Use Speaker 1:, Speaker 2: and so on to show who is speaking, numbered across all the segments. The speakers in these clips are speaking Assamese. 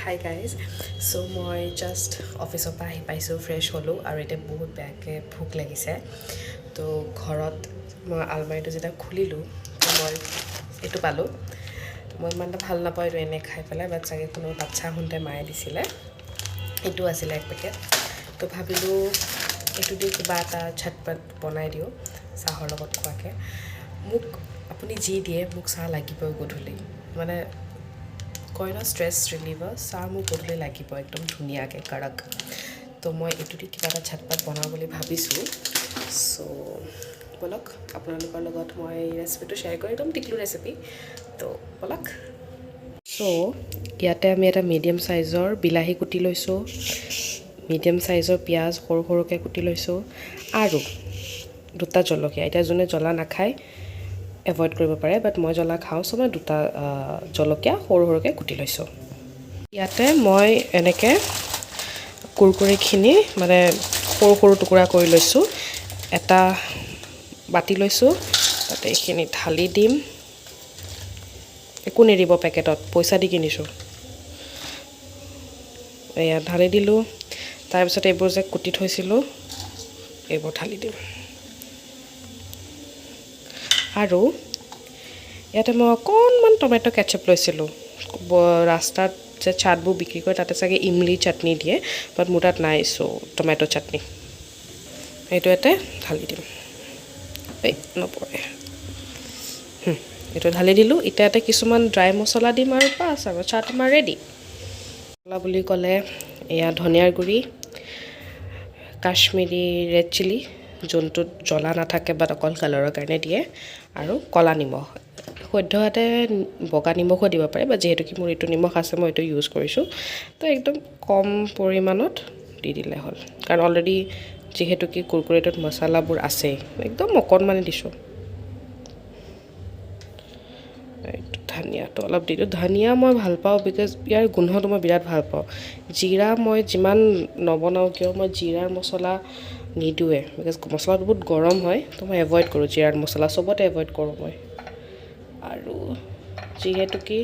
Speaker 1: Hi guys, so মই just অফিচৰ পৰা আহি পাইছোঁ, ফ্ৰেছ হ'লোঁ আৰু এতিয়া বহুত বেয়াকৈ ভোক লাগিছে। তো ঘৰত মই আলমাৰীটো যেতিয়া খুলিলোঁ মই এইটো পালোঁ। মই ইমান এটা ভাল নাপাওঁ এইটো এনে খাই পেলাই, বাট চাগে কোনো বাচ্ছা আহোঁতে মায়ে দিছিলে। এইটো আছিলে এক পেকেট। তো ভাবিলোঁ এইটো দি কিবা এটা ঝটপট বনাই দিওঁ চাহৰ লগত খোৱাকৈ। মোক আপুনি যি দিয়ে মোক চাহ লাগিবই গধূলি, মানে কয় ন ষ্ট্ৰেছ ৰিলিভাৰ, চাহ মোক গধূলি লাগিব একদম ধুনীয়াকৈ কাৰক। তো মই এইটো দি কিবা এটা ঝটপট বনাওঁ বুলি ভাবিছোঁ। চ' বলক আপোনালোকৰ লগত মই ৰেচিপিটো শ্বেয়াৰ কৰি একদম টিকলু ৰেচিপি। তো বলক। চ' ইয়াতে আমি এটা মিডিয়াম চাইজৰ বিলাহী কুটি লৈছোঁ, মিডিয়াম চাইজৰ পিঁয়াজ সৰু সৰুকৈ কুটি লৈছোঁ আৰু দুটা জলকীয়া। এতিয়া যোনে জ্বলা নাখায় এভইড কৰিব পাৰে, বাট মই জ্বলা খাওঁ, চ' মই দুটা জলকীয়া সৰু সৰুকৈ কুটি লৈছোঁ। ইয়াতে মই এনেকৈ কুৰকুৰিখিনি মানে সৰু সৰু টুকুৰা কৰি লৈছোঁ। এটা বাতি লৈছোঁ, তাতে এইখিনি ঢালি দিম। একো নিদিব পেকেটত, পইচা দি কিনিছোঁ। এয়া ঢালি দিলোঁ। তাৰপিছত এইবোৰ যে কুটি থৈছিলোঁ এইবোৰ ঢালি দিম। আৰু ইয়াতে মই অকণমান টমেট' কেটচআপ লৈছিলোঁ। ৰাস্তাত যে চাটবোৰ বিক্ৰী কৰে তাতে চাগে ইমলি চাটনি দিয়ে, বাট মোৰ তাত নাই, চ' টমেট' চাটনি এইটো ইয়াতে ঢালি দিম। এই নপৰে, এইটো ঢালি দিলোঁ। এতিয়া ইয়াতে কিছুমান ড্ৰাই মছলা দিম আৰু বাছ আৰু চাট আমাৰ ৰেডি। মছলা বুলি ক'লে এয়া ধনিয়াৰ গুড়ি, কাশ্মীৰী ৰেড চিলি যোনটোত জ্বলা নাথাকে বাট অকল কালাৰৰ কাৰণে দিয়ে, আৰু ক'লা নিমখ। সদ্যহতে বগা নিমখো দিব পাৰে, বা যিহেতুকে মোৰ এইটো নিমখ আছে মই এইটো ইউজ কৰিছোঁ। তো একদম কম পৰিমাণত দি দিলে হ'ল, কাৰণ অলৰেডি যিহেতুকে কুৰকুৰিটোত মছলাবোৰ আছেই, একদম অকণমানে দিছোঁ। এইটো ধনিয়াটো অলপ দি দিওঁ। ধনিয়া মই ভাল পাওঁ বিকজ ইয়াৰ গোন্ধটো মই বিৰাট ভাল পাওঁ। জিৰা মই যিমান নবনাওঁ কিয় মই জিৰাৰ মছলা নিদিওঁৱে, বিকজ মছলাটো বহুত গৰম হয়, তো মই এভইড কৰোঁ জিৰাৰ মছলা, চবতে এভইড কৰোঁ মই। আৰু যিহেতুকে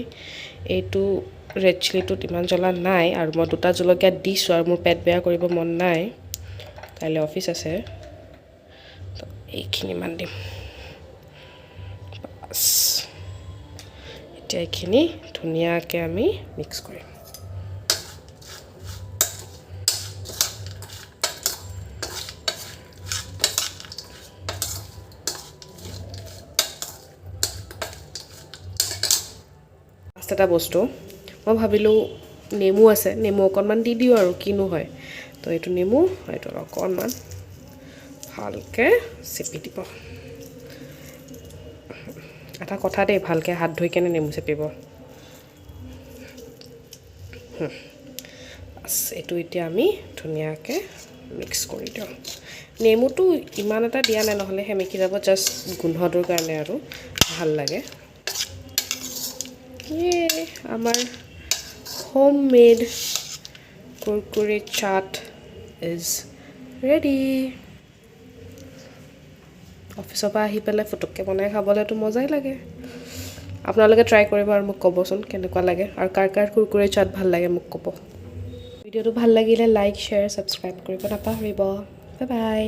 Speaker 1: এইটো ৰেড চিলিটোত ইমান জ্বলা নাই আৰু মই দুটা জলকীয়া দিছোঁ আৰু মোৰ পেট বেয়া কৰিব মন নাই, কাইলৈ অফিচ আছে, তো এইখিনিমান দিম বাছ। এতিয়া এইখিনি ধুনীয়াকৈ আমি মিক্স কৰিম। এটা বস্তু মই ভাবিলোঁ নেমু আছে, নেমু অকণমান দি দিওঁ আৰু কিনো হয়। তো এইটো নেমু, এইটো অকণমান ভালকৈ চেপি দিব। এটা কথা দেই, ভালকৈ হাত ধুই কেনে নেমু চেপিব। বাছ এইটো এতিয়া আমি ধুনীয়াকৈ মিক্স কৰি দিওঁ। নেমুটো ইমান এটা দিয়া নাই, নহ'লে সেমেকি যাব, জাষ্ট গোন্ধটোৰ কাৰণে আৰু ভাল লাগে। আমাৰ home made kurkuri chaat is ready. অফিচৰ পৰা আহি পেলাই ফুটুককৈ বনাই খাবলৈতো মজাই লাগে। আপোনালোকে ট্ৰাই কৰিব আৰু মোক ক'বচোন কেনেকুৱা লাগে, আৰু কাৰ কাৰ কুৰকুৰি চাট ভাল লাগে মোক ক'ব। ভিডিঅ'টো ভাল লাগিলে লাইক, শ্বেয়াৰ, ছাবস্ক্ৰাইব কৰিব নাপাহৰিব। Bye bye.